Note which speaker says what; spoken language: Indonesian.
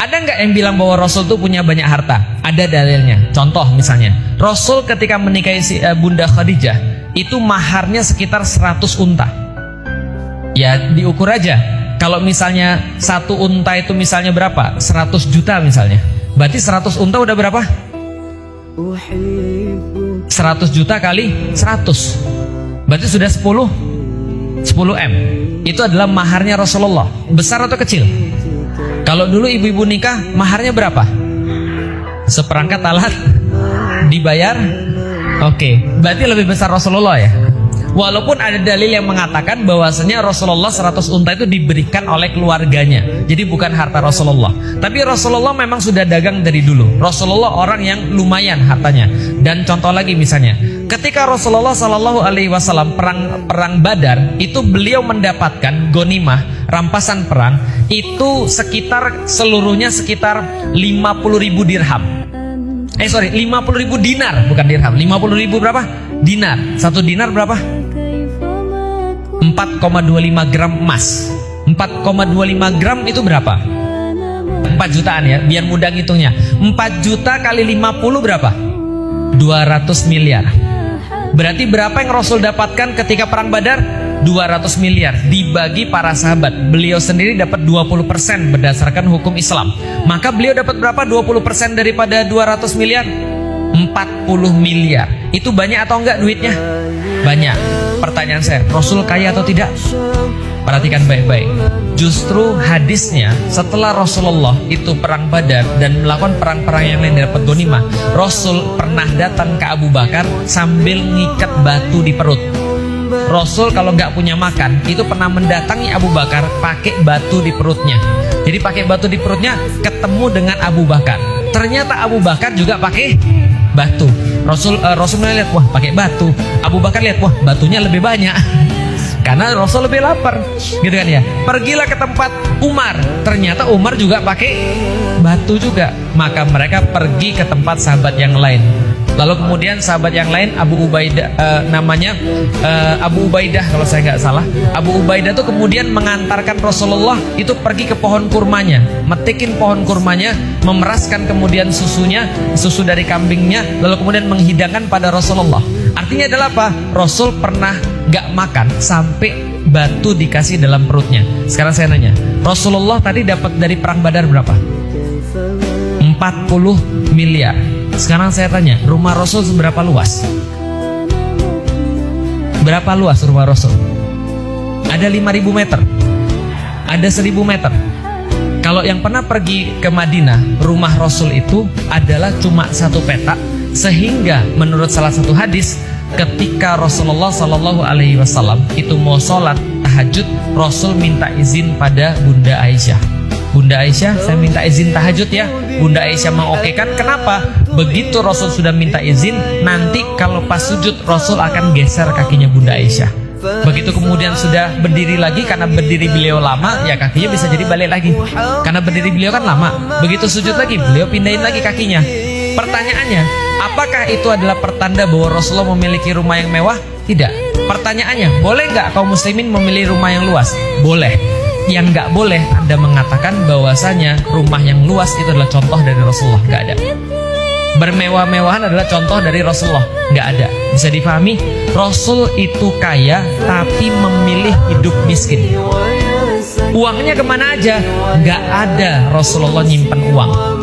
Speaker 1: Ada nggak yang bilang bahwa Rasul tuh punya banyak harta? Ada dalilnya. Contoh misalnya, Rasul ketika menikahi Bunda Khadijah, itu maharnya sekitar 100 unta. Ya diukur aja. Kalau misalnya satu unta itu misalnya berapa? 100 juta misalnya. Berarti 100 unta udah berapa? 100 juta kali 100. Berarti sudah 10 M. Itu adalah maharnya Rasulullah. Besar atau kecil? Kalau dulu ibu-ibu nikah, maharnya berapa? Seperangkat alat dibayar. Oke, berarti lebih besar Rasulullah ya. Walaupun ada dalil yang mengatakan bahwasanya Rasulullah 100 unta itu diberikan oleh keluarganya, jadi bukan harta Rasulullah. Tapi Rasulullah memang sudah dagang dari dulu. Rasulullah orang yang lumayan hartanya. Dan contoh lagi misalnya, ketika Rasulullah Shallallahu Alaihi Wasallam perang Badar, itu beliau mendapatkan gonimah, rampasan perang itu sekitar seluruhnya sekitar 50.000 dirham. 50.000 dinar, bukan dirham. 50.000 berapa? Dinar. Satu dinar berapa? 4,25 gram emas. 4,25 gram itu berapa? 4 jutaan ya, biar mudah ngitungnya. 4 juta kali 50 berapa? 200 miliar. Berarti berapa yang Rasul dapatkan ketika perang Badar? 200 miliar dibagi para sahabat. Beliau sendiri dapat 20% berdasarkan hukum Islam. Maka beliau dapat berapa? 20% daripada 200 miliar? 40 miliar. Itu banyak atau enggak duitnya? Banyak. Pertanyaan saya, Rasul kaya atau tidak? Perhatikan baik-baik. Justru hadisnya setelah Rasulullah itu perang Badar dan melakukan perang-perang yang lain dapat ghanimah, Rasul pernah datang ke Abu Bakar sambil ngikat batu di perut. Rasul kalau nggak punya makan itu pernah mendatangi Abu Bakar pakai batu di perutnya. Jadi pakai batu di perutnya ketemu dengan Abu Bakar. Ternyata Abu Bakar juga pakai batu. Rasul lihat, wah pakai batu. Abu Bakar lihat, wah batunya lebih banyak. Karena Rasul lebih lapar, gitu kan ya. Pergilah ke tempat Umar. Ternyata Umar juga pakai batu juga. Maka mereka pergi ke tempat sahabat yang lain. Lalu kemudian sahabat yang lain, Abu Ubaidah, namanya Abu Ubaidah kalau saya nggak salah. Abu Ubaidah tuh kemudian mengantarkan Rasulullah itu pergi ke pohon kurmanya, metikin pohon kurmanya, memeraskan kemudian susu dari kambingnya, lalu kemudian menghidangkan pada Rasulullah. Artinya adalah apa? Rasul pernah nggak makan sampai batu dikasih dalam perutnya. Sekarang saya nanya, Rasulullah tadi dapat dari perang Badar berapa? 40 miliar. Sekarang saya tanya, rumah Rasul seberapa luas? Berapa luas rumah Rasul? Ada 5.000 meter? Ada 1.000 meter? Kalau yang pernah pergi ke Madinah, rumah Rasul itu adalah cuma satu petak. Sehingga menurut salah satu hadis, ketika Rasulullah Shallallahu Alaihi Wasallam itu mau sholat tahajud, Rasul minta izin pada Bunda Aisyah. Bunda Aisyah, saya minta izin tahajud ya. Bunda Aisyah mengokekan. Kenapa? Begitu Rasul sudah minta izin, nanti kalau pas sujud Rasul akan geser kakinya Bunda Aisyah. Begitu kemudian sudah berdiri lagi, karena berdiri beliau lama, ya kakinya bisa jadi balik lagi. Karena berdiri beliau kan lama. Begitu sujud lagi, beliau pindahin lagi kakinya. Pertanyaannya, apakah itu adalah pertanda bahwa Rasulullah memiliki rumah yang mewah? Tidak. Pertanyaannya, boleh nggak kaum muslimin memilih rumah yang luas? Boleh. Yang nggak boleh Anda mengatakan bahwasanya rumah yang luas itu adalah contoh dari Rasulullah. Nggak ada. Bermewah-mewahan adalah contoh dari Rasulullah. Nggak ada. Bisa difahami? Rasul itu kaya tapi memilih hidup miskin. Uangnya kemana aja? Nggak ada Rasulullah nyimpen uang.